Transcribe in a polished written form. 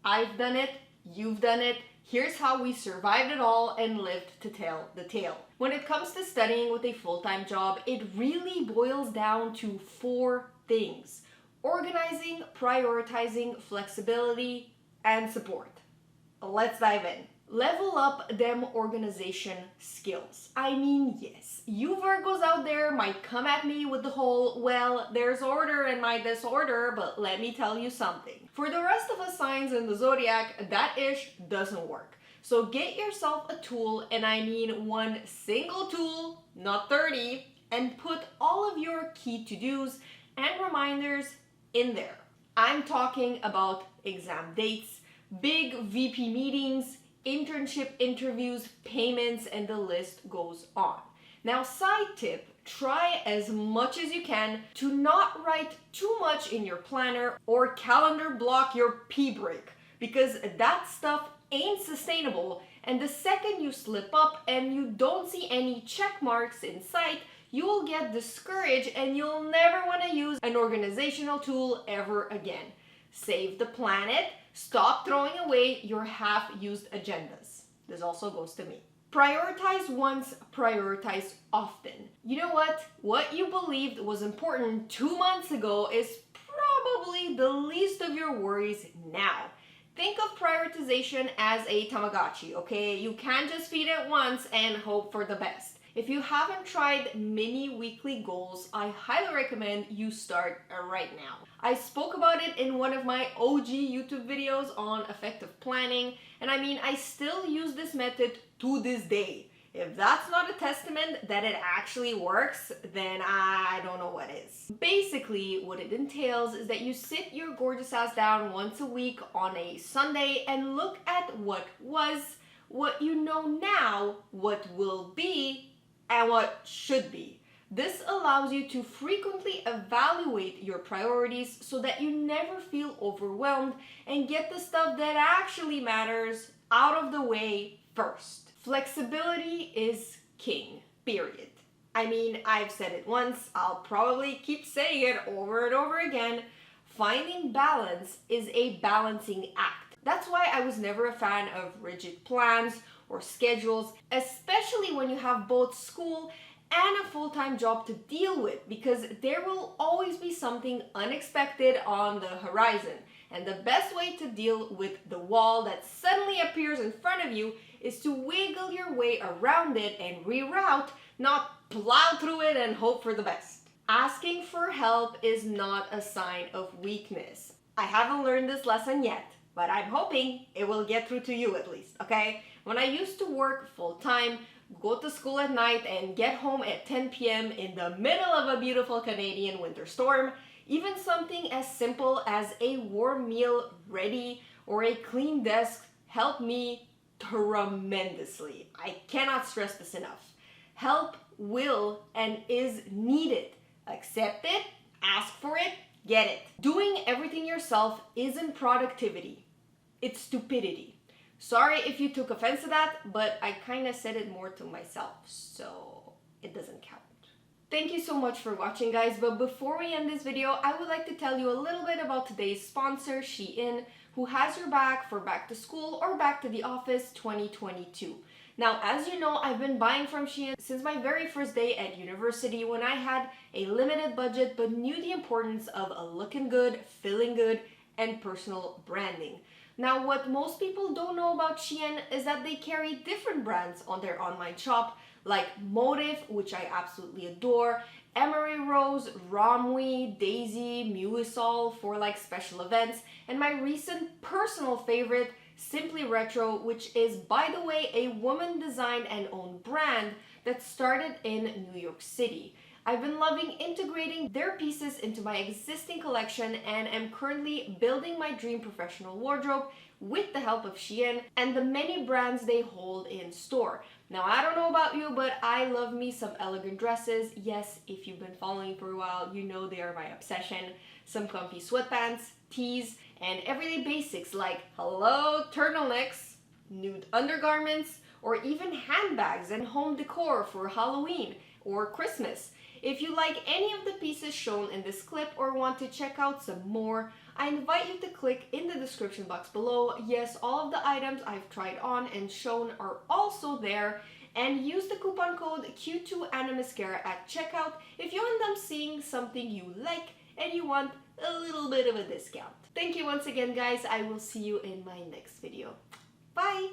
I've done it, you've done it. Here's how we survived it all and lived to tell the tale. When it comes to studying with a full-time job, it really boils down to 4 things: organizing, prioritizing, flexibility, and support. Let's dive in. Level up them organization skills. I mean, yes, you Virgos out there might come at me with the whole, well, there's order in my disorder, but let me tell you something. For the rest of us signs in the zodiac, that ish doesn't work. So get yourself a tool, and I mean one single tool, not 30, and put all of your key to-dos and reminders in there. I'm talking about exam dates, big VP meetings, internship interviews, payments, and the list goes on. Now, side tip, try as much as you can to not write too much in your planner or calendar block your pee break, because that stuff ain't sustainable, and the second you slip up and you don't see any check marks in sight, you will get discouraged and you'll never want to use an organizational tool ever again. Save the planet. Stop throwing away your half-used agendas. This also goes to me. Prioritize once, prioritize often. You know what? What you believed was important 2 months ago is probably the least of your worries now. Think of prioritization as a Tamagotchi, okay? You can't just feed it once and hope for the best. If you haven't tried mini weekly goals, I highly recommend you start right now. I spoke about it in one of my OG YouTube videos on effective planning, and I mean, I still use this method to this day. If that's not a testament that it actually works, then I don't know what is. Basically, what it entails is that you sit your gorgeous ass down once a week on a Sunday and look at what was, what you know now, what will be, and what should be. This allows you to frequently evaluate your priorities so that you never feel overwhelmed and get the stuff that actually matters out of the way first. Flexibility is king, period. I mean, I've said it once, I'll probably keep saying it over and over again. Finding balance is a balancing act. That's why I was never a fan of rigid plans or schedules, especially when you have both school and a full-time job to deal with, because there will always be something unexpected on the horizon. And the best way to deal with the wall that suddenly appears in front of you is to wiggle your way around it and reroute, not plow through it and hope for the best. Asking for help is not a sign of weakness. I haven't learned this lesson yet, but I'm hoping it will get through to you at least, okay? When I used to work full-time, go to school at night, and get home at 10 p.m. in the middle of a beautiful Canadian winter storm, even something as simple as a warm meal ready or a clean desk helped me tremendously. I cannot stress this enough. Help will and is needed. Accept it, ask for it, get it. Doing everything yourself isn't productivity, it's stupidity. Sorry if you took offense to that, but I kind of said it more to myself, so it doesn't count. Thank you so much for watching, guys, but before we end this video, I would like to tell you a little bit about today's sponsor, SHEIN, who has your back for back to school or back to the office 2022. Now, as you know, I've been buying from SHEIN since my very first day at university when I had a limited budget but knew the importance of a looking good, feeling good, and personal branding. Now, what most people don't know about SHEIN is that they carry different brands on their online shop, like Motive, which I absolutely adore, Emery Rose, Romwe, Daisy, Muisol for like special events, and my recent personal favorite, Simply Retro, which is, by the way, a woman-designed and owned brand that started in New York City. I've been loving integrating their pieces into my existing collection and am currently building my dream professional wardrobe with the help of SHEIN and the many brands they hold in store. Now, I don't know about you, but I love me some elegant dresses. Yes, if you've been following for a while, you know they are my obsession. Some comfy sweatpants, tees, and everyday basics like hello turtlenecks, nude undergarments, or even handbags and home decor for Halloween or Christmas. If you like any of the pieces shown in this clip or want to check out some more, I invite you to click in the description box below. Yes, all of the items I've tried on and shown are also there. And use the coupon code Q2anamascara at checkout if you end up seeing something you like and you want a little bit of a discount. Thank you once again, guys. I will see you in my next video. Bye!